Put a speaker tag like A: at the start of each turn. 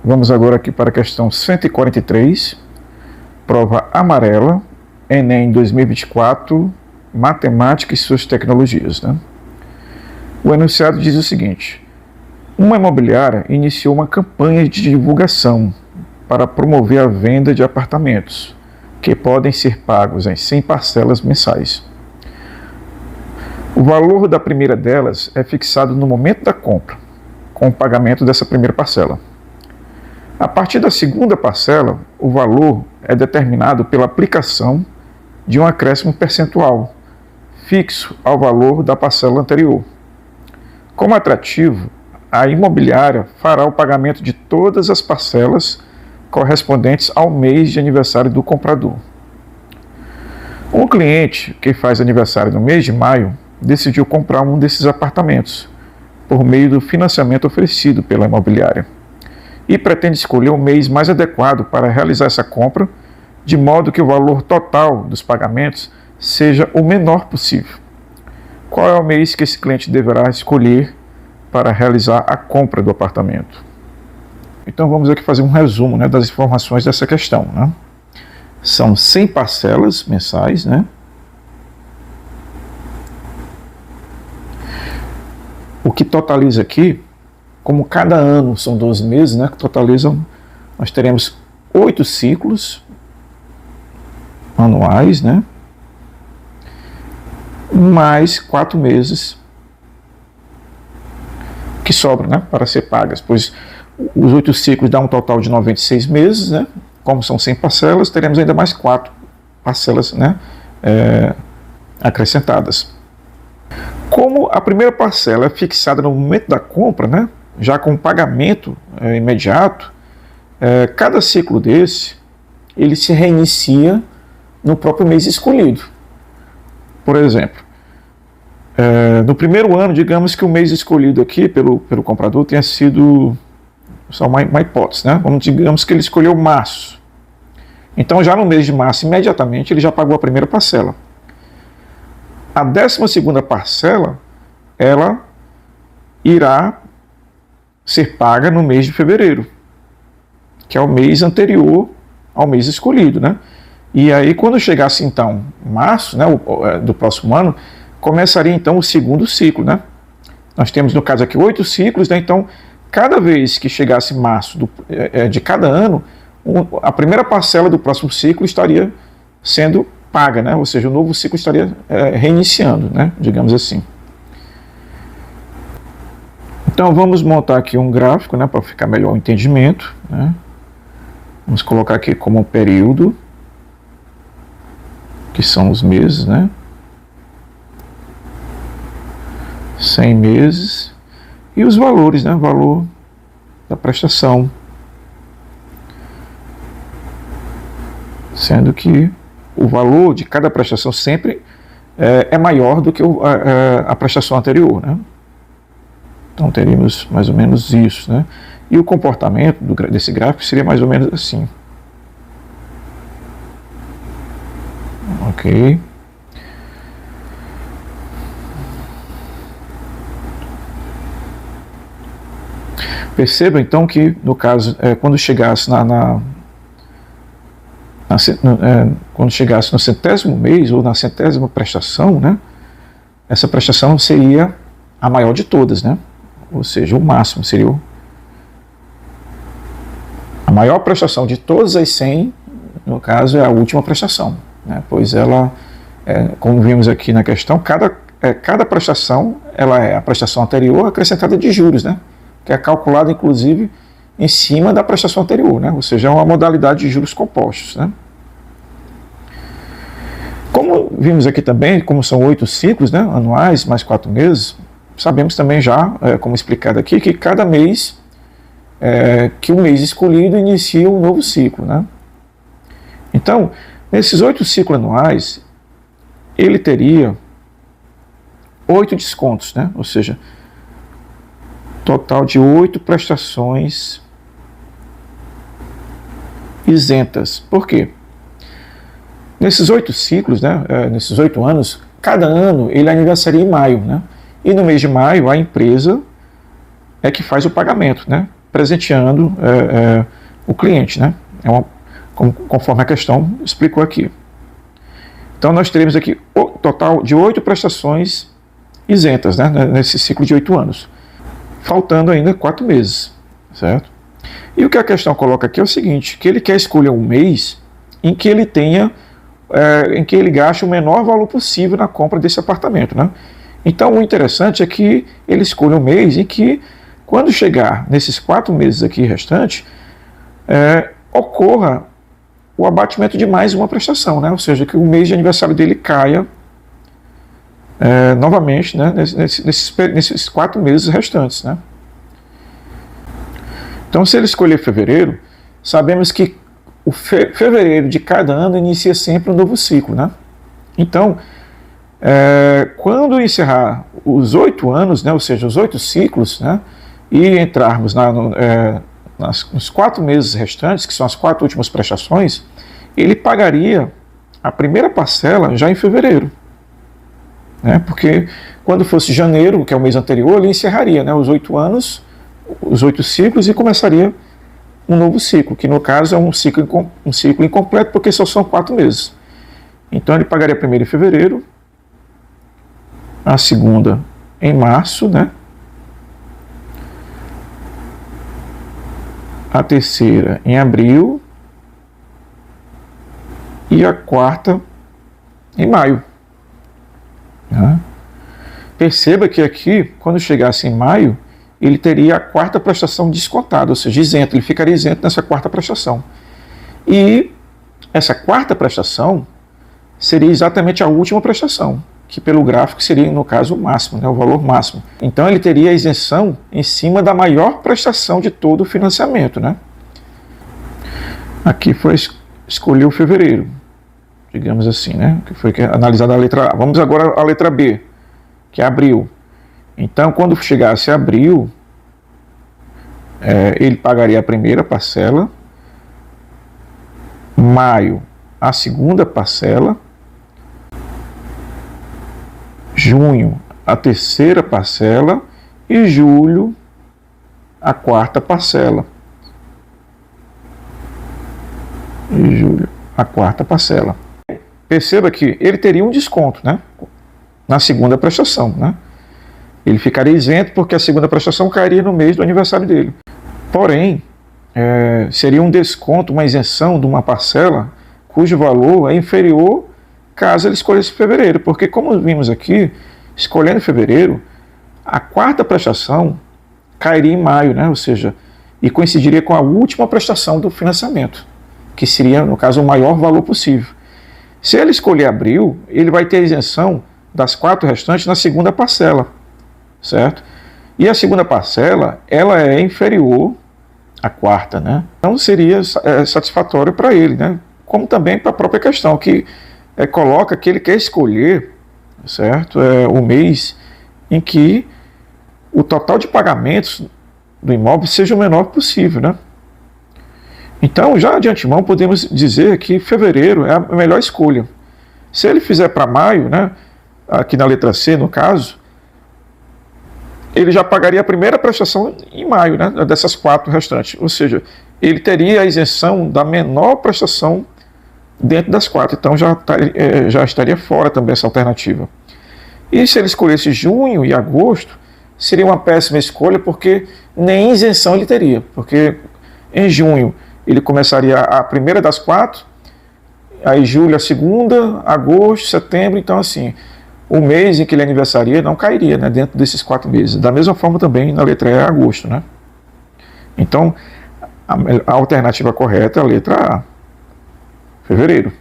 A: Vamos agora aqui para a questão 143, prova amarela, Enem 2024, Matemática e suas tecnologias, né? O enunciado diz o seguinte: uma imobiliária iniciou uma campanha de divulgação para promover a venda de apartamentos, que podem ser pagos em 100 parcelas mensais. O valor da primeira delas é fixado no momento da compra, com o pagamento dessa primeira parcela. A partir da segunda parcela, o valor é determinado pela aplicação de um acréscimo percentual, fixo ao valor da parcela anterior. Como atrativo, a imobiliária fará o pagamento de todas as parcelas correspondentes ao mês de aniversário do comprador. Um cliente que faz aniversário no mês de maio decidiu comprar um desses apartamentos por meio do financiamento oferecido pela imobiliária e pretende escolher o mês mais adequado para realizar essa compra, de modo que o valor total dos pagamentos seja o menor possível. Qual é o mês que esse cliente deverá escolher para realizar a compra do apartamento? Então vamos aqui fazer um resumo, né, das informações dessa questão, né? São 100 parcelas mensais, né? O que totaliza aqui, como cada ano são 12 meses, né, que totalizam, nós teremos 8 ciclos anuais, né, mais 4 meses que sobram, né, para ser pagas, pois os 8 ciclos dão um total de 96 meses, né, como são 100 parcelas, teremos ainda mais 4 parcelas, né, acrescentadas. Como a primeira parcela é fixada no momento da compra, né, já com pagamento imediato, cada ciclo desse, ele se reinicia no próprio mês escolhido. Por exemplo, no primeiro ano, digamos que o mês escolhido aqui pelo comprador tenha sido, só uma hipótese, né? Digamos que ele escolheu março. Então já no mês de março, imediatamente, ele já pagou a primeira parcela. A 12ª parcela, ela irá ser paga no mês de fevereiro, que é o mês anterior ao mês escolhido, né? E aí, quando chegasse então março, né, do próximo ano, começaria então o segundo ciclo, né? Nós temos no caso aqui 8 ciclos, né? Então cada vez que chegasse março de cada ano, a primeira parcela do próximo ciclo estaria sendo paga, né? Ou seja, o novo ciclo estaria reiniciando, né? Digamos assim. Então vamos montar aqui um gráfico, né, para ficar melhor o entendimento, né? Vamos colocar aqui como período, que são os meses, né? 100 meses. E os valores, né? O valor da prestação. Sendo que o valor de cada prestação sempre é maior do que a prestação anterior, né? Então teríamos mais ou menos isso, né? E o comportamento desse gráfico seria mais ou menos assim. Ok. Perceba então que, no caso, quando chegasse quando chegasse no 100º mês ou na 100ª prestação, né, essa prestação seria a maior de todas, né? Ou seja, o máximo seria a maior prestação de todas as 100, no caso, é a última prestação, né? Pois ela, como vimos aqui na questão, cada prestação ela é a prestação anterior acrescentada de juros, né? Que é calculada, inclusive, em cima da prestação anterior, né? Ou seja, é uma modalidade de juros compostos, né? Como vimos aqui também, como são 8 ciclos, né, anuais, mais 4 meses, sabemos também já, como explicado aqui, que cada mês, que o mês escolhido inicia um novo ciclo, né? Então, nesses 8 ciclos anuais, ele teria 8 descontos, né? Ou seja, total de 8 prestações isentas. Por quê? Nesses 8 ciclos, né, nesses 8 anos, cada ano ele aniversaria em maio, né? E no mês de maio a empresa é que faz o pagamento, né? presenteando o cliente, né? Conforme a questão explicou aqui. Então nós teremos aqui o total de 8 prestações isentas, né, nesse ciclo de 8 anos, faltando ainda 4 meses, certo? E o que a questão coloca aqui é o seguinte, que ele quer escolher um mês em que ele tenha, em que ele gaste o menor valor possível na compra desse apartamento, né? Então o interessante é que ele escolha um mês em que, quando chegar nesses 4 meses aqui restantes, ocorra o abatimento de mais uma prestação, né? Ou seja, que o mês de aniversário dele caia novamente, né? nesses 4 meses restantes, né? Então, se ele escolher fevereiro, sabemos que o fevereiro de cada ano inicia sempre um novo ciclo, né? Então, quando encerrar os 8 anos, né? Ou seja, os 8 ciclos, né? E entrarmos nos 4 meses restantes, que são as 4 últimas prestações, ele pagaria a primeira parcela já em fevereiro, né? Porque quando fosse janeiro, que é o mês anterior, ele encerraria, né, os 8 anos, os 8 ciclos, e começaria um novo ciclo, que no caso é um ciclo incompleto, porque só são 4 meses. Então ele pagaria a primeira em fevereiro, a segunda em março, né? A terceira em abril e a quarta em maio. Né? Perceba que aqui, quando chegasse em maio, ele teria a quarta prestação descontada, ou seja, isento, ele ficaria isento nessa quarta prestação. E essa quarta prestação seria exatamente a última prestação, que pelo gráfico seria, no caso, o máximo, né, o valor máximo. Então ele teria a isenção em cima da maior prestação de todo o financiamento, né? Aqui foi escolher o fevereiro, digamos assim, né? Que foi analisada a letra A. Vamos agora à letra B, que é abril. Então, quando chegasse a abril, ele pagaria a primeira parcela, maio a segunda parcela, junho a terceira parcela e julho a quarta parcela. Perceba que ele teria um desconto, né, na segunda prestação, né? Ele ficaria isento porque a segunda prestação cairia no mês do aniversário dele. Porém, seria um desconto, uma isenção de uma parcela cujo valor é inferior caso ele escolhesse fevereiro, porque como vimos aqui, escolhendo fevereiro, a quarta prestação cairia em maio, né? Ou seja, e coincidiria com a última prestação do financiamento, que seria, no caso, o maior valor possível. Se ele escolher abril, ele vai ter a isenção das 4 restantes na segunda parcela, certo? E a segunda parcela, ela é inferior à quarta, né? Então seria satisfatório para ele, né? Como também para a própria questão, que coloca que ele quer escolher, certo? O mês em que o total de pagamentos do imóvel seja o menor possível, né? Então, já de antemão, podemos dizer que fevereiro é a melhor escolha. Se ele fizer para maio, né, aqui na letra C, no caso, ele já pagaria a primeira prestação em maio, né, dessas 4 restantes. Ou seja, ele teria a isenção da menor prestação dentro das 4. Então, já estaria fora também essa alternativa. E se ele escolhesse junho e agosto, seria uma péssima escolha, porque nem isenção ele teria. Porque em junho ele começaria a primeira das 4, aí julho a segunda, agosto, setembro, então assim, o mês em que ele aniversaria não cairia, né, dentro desses 4 meses. Da mesma forma também na letra E é agosto, né? Então, a alternativa correta é a letra A, fevereiro.